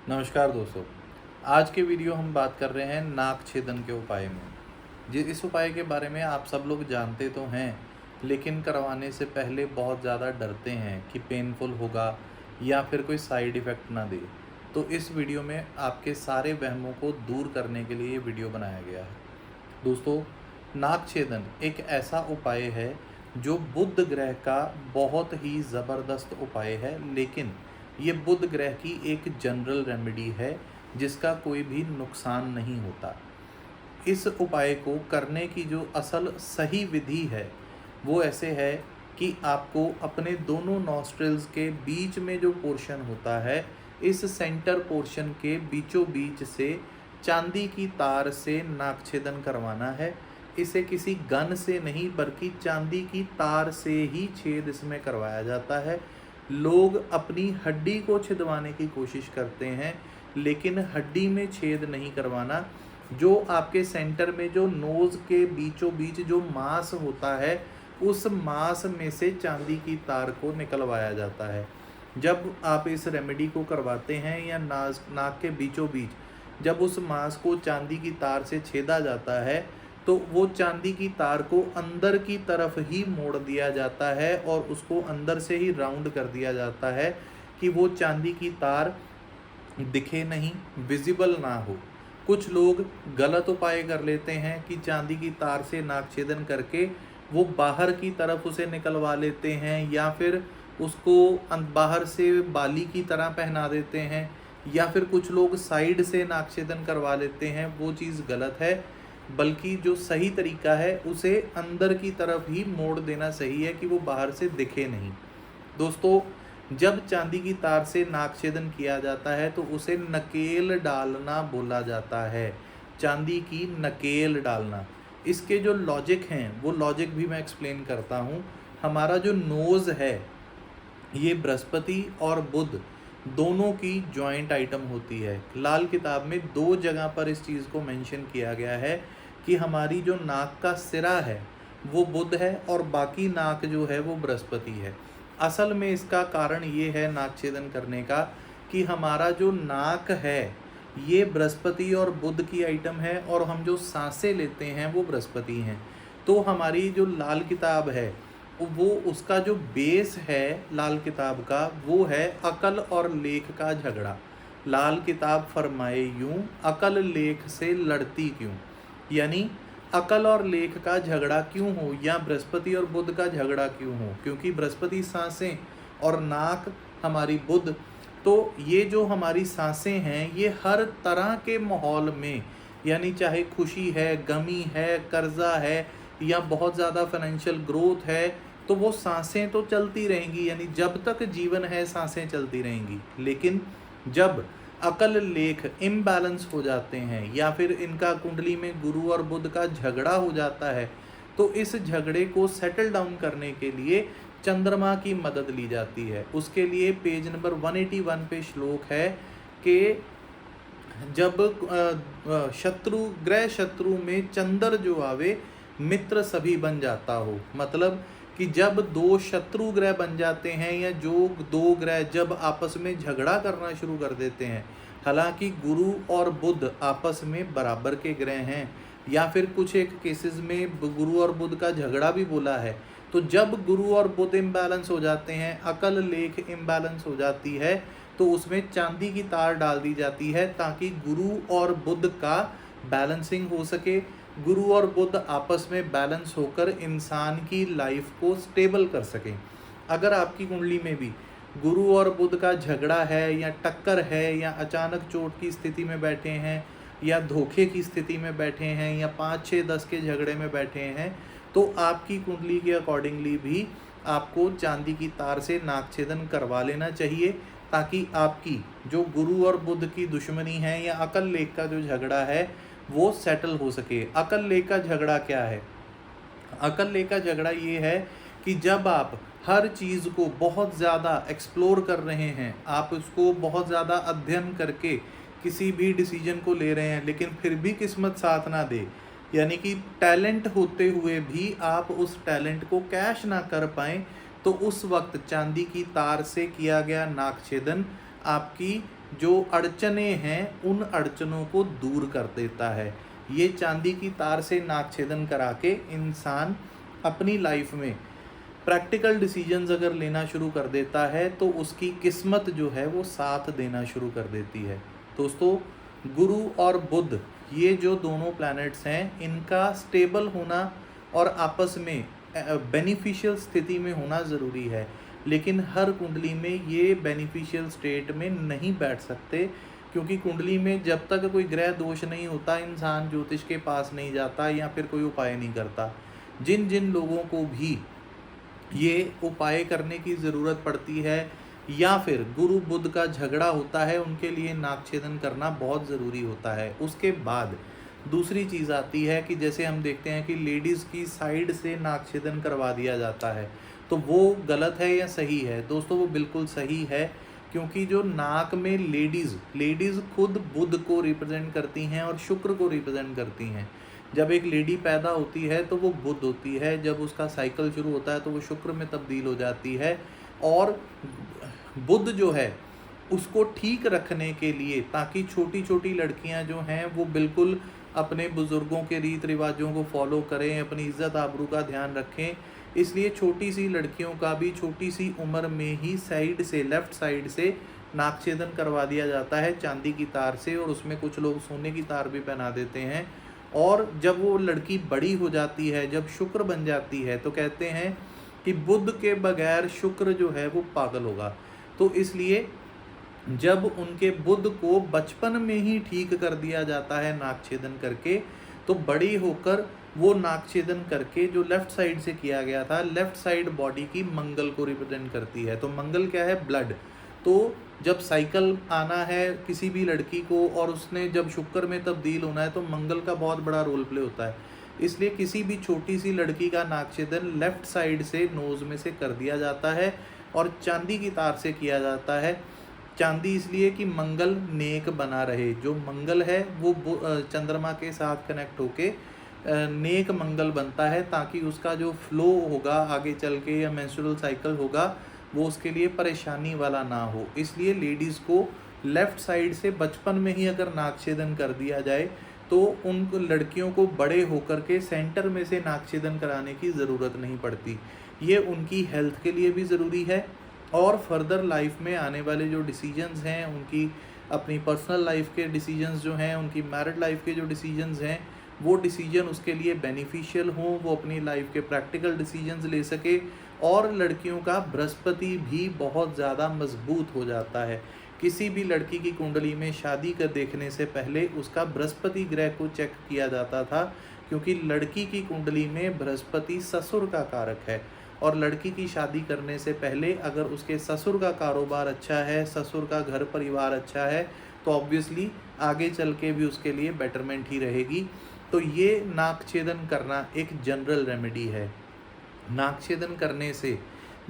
नमस्कार दोस्तों। आज के वीडियो हम बात कर रहे हैं नाक छेदन के उपाय में। इस उपाय के बारे में आप सब लोग जानते तो हैं, लेकिन करवाने से पहले बहुत ज़्यादा डरते हैं कि पेनफुल होगा या फिर कोई साइड इफ़ेक्ट ना दे। तो इस वीडियो में आपके सारे वहमों को दूर करने के लिए ये वीडियो बनाया गया है। दोस्तों, नाक छेदन एक ऐसा उपाय है जो बुध ग्रह का बहुत ही ज़बरदस्त उपाय है, लेकिन ये बुध ग्रह की एक जनरल रेमेडी है जिसका कोई भी नुकसान नहीं होता। इस उपाय को करने की जो असल सही विधि है वो ऐसे है कि आपको अपने दोनों नॉस्ट्रिल्स के बीच में जो पोर्शन होता है, इस सेंटर पोर्शन के बीचों बीच से चांदी की तार से नाक छेदन करवाना है। इसे किसी गन से नहीं बल्कि चांदी की तार से ही छेद इसमें करवाया जाता है। लोग अपनी हड्डी को छिदवाने की कोशिश करते हैं, लेकिन हड्डी में छेद नहीं करवाना। जो आपके सेंटर में जो नोज़ के बीचों बीच जो मांस होता है, उस मांस में से चांदी की तार को निकलवाया जाता है। जब आप इस रेमेडी को करवाते हैं या नाक के बीचों बीच जब उस मांस को चांदी की तार से छेदा जाता है, तो वो चांदी की तार को अंदर की तरफ ही मोड़ दिया जाता है और उसको अंदर से ही राउंड कर दिया जाता है कि वो चांदी की तार दिखे नहीं, विजिबल ना हो। कुछ लोग गलत उपाय कर लेते हैं कि चांदी की तार से नाक छेदन करके वो बाहर की तरफ उसे निकलवा लेते हैं, या फिर उसको बाहर से बाली की तरह पहना देते हैं, या फिर कुछ लोग साइड से नाक छेदन करवा लेते हैं। वो चीज़ गलत है, बल्कि जो सही तरीका है उसे अंदर की तरफ ही मोड़ देना सही है कि वो बाहर से दिखे नहीं। दोस्तों, जब चांदी की तार से नाक छेदन किया जाता है तो उसे नकेल डालना बोला जाता है। चांदी की नकेल डालना। इसके जो लॉजिक हैं वो लॉजिक भी मैं एक्सप्लेन करता हूँ। हमारा जो नोज़ है ये बृहस्पति और बुध दोनों की जॉइंट आइटम होती है। लाल किताब में 2 जगह पर इस चीज़ को मेंशन किया गया है कि हमारी जो नाक का सिरा है वो बुध है और बाकी नाक जो है वो बृहस्पति है। असल में इसका कारण ये है नाक छेदन करने का कि हमारा जो नाक है ये बृहस्पति और बुध की आइटम है, और हम जो सांसें लेते हैं वो बृहस्पति हैं। तो हमारी जो लाल किताब है वो उसका जो बेस है लाल किताब का वो है अकल और लेख का झगड़ा। लाल किताब फरमाए यूं, अकल लेख से लड़ती क्यों। यानी अकल और लेख का झगड़ा क्यों हो, या बृहस्पति और बुध का झगड़ा क्यों हो, क्योंकि बृहस्पति सांसें और नाक हमारी बुध। तो ये जो हमारी सांसें हैं ये हर तरह के माहौल में, यानी चाहे खुशी है, गमी है, कर्जा है, या बहुत ज़्यादा फाइनेंशियल ग्रोथ है, तो वो सांसें तो चलती रहेंगी। यानी जब तक जीवन है सांसें चलती रहेंगी। लेकिन जब अकल लेख इम्बैलेंस हो जाते हैं या फिर इनका कुंडली में गुरु और बुध का झगड़ा हो जाता है, तो इस झगड़े को सेटल डाउन करने के लिए चंद्रमा की मदद ली जाती है। उसके लिए पेज नंबर 181 पे श्लोक है कि जब शत्रु में चंद्र जो आवे, मित्र सभी बन जाता हो। मतलब कि जब 2 शत्रु ग्रह बन जाते हैं या जो 2 ग्रह जब आपस में झगड़ा करना शुरू कर देते हैं, हालांकि गुरु और बुध आपस में बराबर के ग्रह हैं, या फिर कुछ एक केसेस में गुरु और बुध का झगड़ा भी बोला है, तो जब गुरु और बुध इम्बैलेंस हो जाते हैं, अकल लेख इम्बैलेंस हो जाती है, तो उसमें चांदी की तार डाल दी जाती है ताकि गुरु और बुध का बैलेंसिंग हो सके। गुरु और बुध आपस में बैलेंस होकर इंसान की लाइफ को स्टेबल कर सकें। अगर आपकी कुंडली में भी गुरु और बुध का झगड़ा है, या टक्कर है, या अचानक चोट की स्थिति में बैठे हैं, या धोखे की स्थिति में बैठे हैं, या 5, 6, 10 के झगड़े में बैठे हैं, तो आपकी कुंडली के अकॉर्डिंगली भी आपको चांदी की तार से नाक छेदन करवा लेना चाहिए, ताकि आपकी जो गुरु और बुध की दुश्मनी है या अकल लेख का जो झगड़ा है वो सेटल हो सके। अकल लेख का झगड़ा क्या है? अकल लेख का झगड़ा ये है कि जब आप हर चीज़ को बहुत ज़्यादा एक्सप्लोर कर रहे हैं, आप उसको बहुत ज़्यादा अध्ययन करके किसी भी डिसीजन को ले रहे हैं, लेकिन फिर भी किस्मत साथ ना दे, यानी कि टैलेंट होते हुए भी आप उस टैलेंट को कैश ना कर पाएँ, तो उस वक्त चांदी की तार से किया गया नाक छेदन आपकी जो अड़चने हैं उन अड़चनों को दूर कर देता है। ये चांदी की तार से नाक छेदन करा के इंसान अपनी लाइफ में प्रैक्टिकल डिसीजंस अगर लेना शुरू कर देता है तो उसकी किस्मत जो है वो साथ देना शुरू कर देती है। दोस्तों, गुरु और बुध ये जो दोनों प्लैनेट्स हैं, इनका स्टेबल होना और आपस में बेनिफिशियल स्थिति में होना ज़रूरी है, लेकिन हर कुंडली में ये बेनिफिशियल स्टेट में नहीं बैठ सकते, क्योंकि कुंडली में जब तक कोई ग्रह दोष नहीं होता इंसान ज्योतिष के पास नहीं जाता या फिर कोई उपाय नहीं करता। जिन जिन लोगों को भी ये उपाय करने की ज़रूरत पड़ती है या फिर गुरु बुध का झगड़ा होता है, उनके लिए नाक छेदन करना बहुत ज़रूरी होता है। उसके बाद दूसरी चीज़ आती है कि जैसे हम देखते हैं कि लेडीज़ की साइड से नाक छेदन करवा दिया जाता है, तो वो गलत है या सही है? दोस्तों, वो बिल्कुल सही है, क्योंकि जो नाक में लेडीज़ खुद बुध को रिप्रेजेंट करती हैं और शुक्र को रिप्रेजेंट करती हैं। जब एक लेडी पैदा होती है तो वो बुध होती है, जब उसका साइकिल शुरू होता है तो वो शुक्र में तब्दील हो जाती है। और बुध जो है उसको ठीक रखने के लिए, ताकि छोटी छोटी लड़कियां जो हैं वो बिल्कुल अपने बुज़ुर्गों के रीत रिवाजों को फॉलो करें, अपनी इज़्ज़त आबरू का ध्यान रखें, इसलिए छोटी सी लड़कियों का भी छोटी सी उम्र में ही साइड से, लेफ़्ट साइड से नाक छेदन करवा दिया जाता है चांदी की तार से, और उसमें कुछ लोग सोने की तार भी पहना देते हैं। और जब वो लड़की बड़ी हो जाती है, जब शुक्र बन जाती है, तो कहते हैं कि बुध के बगैर शुक्र जो है वो पागल होगा। तो इसलिए जब उनके बुध को बचपन में ही ठीक कर दिया जाता है नाक छेदन करके, तो बड़ी होकर वो नाक छेदन करके जो लेफ़्ट साइड से किया गया था, लेफ़्ट साइड बॉडी की मंगल को रिप्रेजेंट करती है। तो मंगल क्या है? ब्लड। तो जब साइकिल आना है किसी भी लड़की को और उसने जब शुक्र में तब्दील होना है, तो मंगल का बहुत बड़ा रोल प्ले होता है। इसलिए किसी भी छोटी सी लड़की का नाक छेदन लेफ़्ट साइड से नोज़ में से कर दिया जाता है और चांदी की तार से किया जाता है। चांदी इसलिए कि मंगल नेक बना रहे। जो मंगल है वो चंद्रमा के साथ कनेक्ट होके नेक मंगल बनता है, ताकि उसका जो फ्लो होगा आगे चल के या मेंस्ट्रुअल साइकिल होगा वो उसके लिए परेशानी वाला ना हो। इसलिए लेडीज़ को लेफ़्ट साइड से बचपन में ही अगर नाक छेदन कर दिया जाए तो उन लड़कियों को बड़े होकर के सेंटर में से नाक छेदन कराने की ज़रूरत नहीं पड़ती। ये उनकी हेल्थ के लिए भी ज़रूरी है और फर्दर लाइफ में आने वाले जो डिसीजंस हैं, उनकी अपनी पर्सनल लाइफ के डिसीजंस जो हैं, उनकी मैरिड लाइफ के जो डिसीजंस हैं, वो डिसीजन उसके लिए बेनिफिशियल हों, वो अपनी लाइफ के प्रैक्टिकल डिसीजंस ले सके। और लड़कियों का बृहस्पति भी बहुत ज़्यादा मजबूत हो जाता है। किसी भी लड़की की कुंडली में शादी कर देखने से पहले उसका बृहस्पति ग्रह को चेक किया जाता था, क्योंकि लड़की की कुंडली में बृहस्पति ससुर का कारक है। और लड़की की शादी करने से पहले अगर उसके ससुर का कारोबार अच्छा है, ससुर का घर परिवार अच्छा है, तो ऑब्वियसली आगे चल के भी उसके लिए बेटरमेंट ही रहेगी। तो ये नाक छेदन करना एक जनरल रेमेडी है। नाक छेदन करने से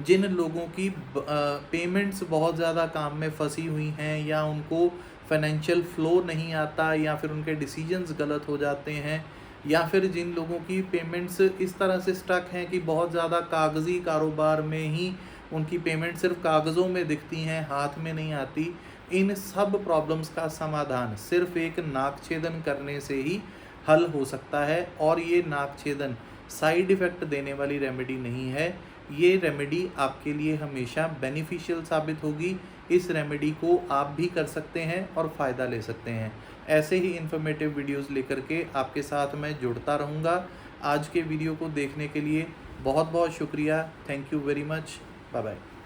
जिन लोगों की पेमेंट्स बहुत ज़्यादा काम में फंसी हुई हैं, या उनको फाइनेंशियल फ्लो नहीं आता, या फिर उनके डिसीजंस गलत हो जाते हैं, या फिर जिन लोगों की पेमेंट्स इस तरह से स्टक हैं कि बहुत ज़्यादा कागज़ी कारोबार में ही उनकी पेमेंट सिर्फ कागज़ों में दिखती हैं, हाथ में नहीं आती, इन सब प्रॉब्लम्स का समाधान सिर्फ एक नाक छेदन करने से ही हल हो सकता है। और ये नाक छेदन साइड इफ़ेक्ट देने वाली रेमेडी नहीं है। ये रेमेडी आपके लिए हमेशा बेनिफिशियल साबित होगी। इस रेमेडी को आप भी कर सकते हैं और फ़ायदा ले सकते हैं। ऐसे ही इन्फॉर्मेटिव वीडियोस लेकर के आपके साथ मैं जुड़ता रहूँगा। आज के वीडियो को देखने के लिए बहुत बहुत शुक्रिया। Thank you very much. Bye bye.